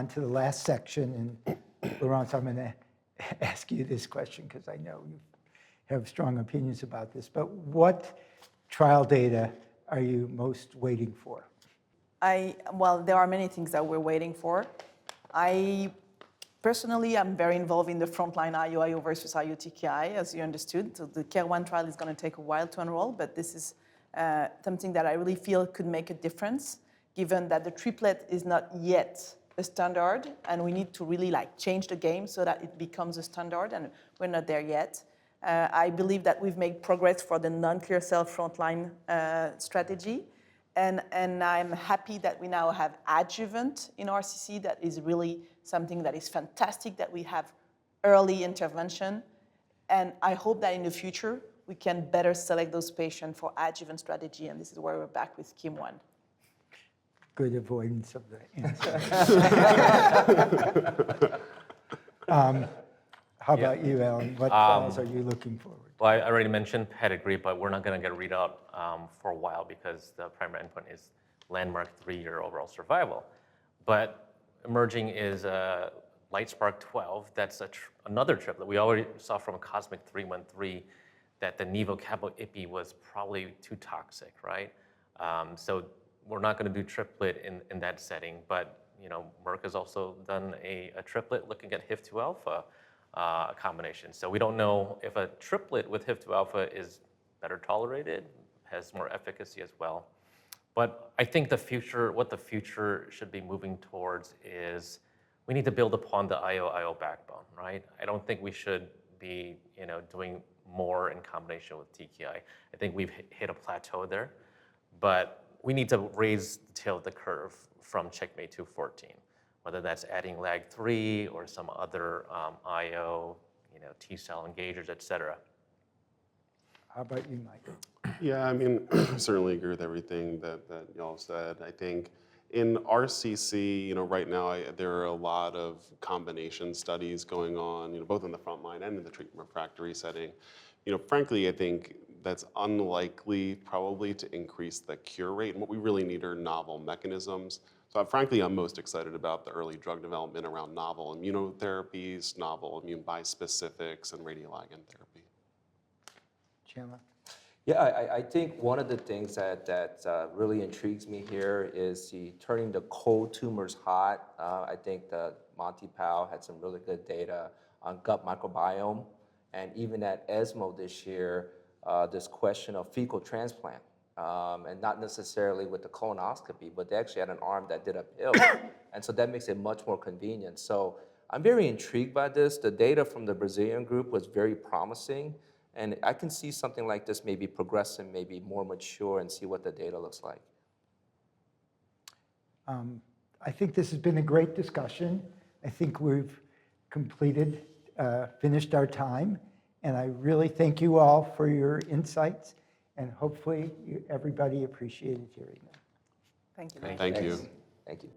to the last section, and Laurence, I'm going to ask you this question because I know you have strong opinions about this, but what trial data are you most waiting for? Well, there are many things that we're waiting for. Personally, I'm very involved in the frontline IO versus IO-TKI, as you understood. So the CARE-1 trial is going to take a while to enroll, but this is something that I really feel could make a difference, given that the triplet is not yet a standard, and we need to really change the game so that it becomes a standard, and we're not there yet. I believe that we've made progress for the non-clear cell frontline strategy, and I'm happy that we now have adjuvant in RCC. That is really something that is fantastic, that we have early intervention, and I hope that in the future we can better select those patients for adjuvant strategy, and this is where we're back with CARE-1. Good avoidance of the answer. How about you, Alan? What trials are you looking forward to? Well, I already mentioned pedigree, but we're not going to get a readout for a while because the primary endpoint is landmark 3-year overall survival. But emerging is Lightspark-12. That's another triplet. We already saw from Cosmic 313 that the nivo-cabo-ipi was probably too toxic, right? So we're not going to do triplet in that setting, but Merck has also done a triplet looking at HIF-2 alpha combination. So we don't know if a triplet with HIF-2 alpha is better tolerated, has more efficacy as well. But I think what the future should be moving towards is we need to build upon the IO backbone, right? I don't think we should be doing more in combination with TKI. I think we've hit a plateau there, but we need to raise the tail of the curve from CheckMate 214, whether that's adding LAG-3 or some other IO, T-cell engagers, et cetera. How about you, Mike? Yeah, I mean, I certainly agree with everything that y'all said. I think in RCC, right now there are a lot of combination studies going on, both in the front line and in the treatment refractory setting. Frankly, I think that's unlikely probably to increase the cure rate, and what we really need are novel mechanisms. So frankly, I'm most excited about the early drug development around novel immunotherapies, novel immune bispecifics, and radioligand therapy. Chandler? Yeah, I think one of the things that really intrigues me here is turning the cold tumors hot. I think the Monty Powell had some really good data on gut microbiome, and even at ESMO this year, this question of fecal transplant. And not necessarily with the colonoscopy, but they actually had an arm that did a pill. And so that makes it much more convenient. So I'm very intrigued by this. The data from the Brazilian group was very promising. And I can see something like this maybe progressing, maybe more mature, and see what the data looks like. I think this has been a great discussion. I think we've finished our time. And I really thank you all for your insights. And hopefully everybody appreciated hearing them. Thank you. Thank you. Thank you.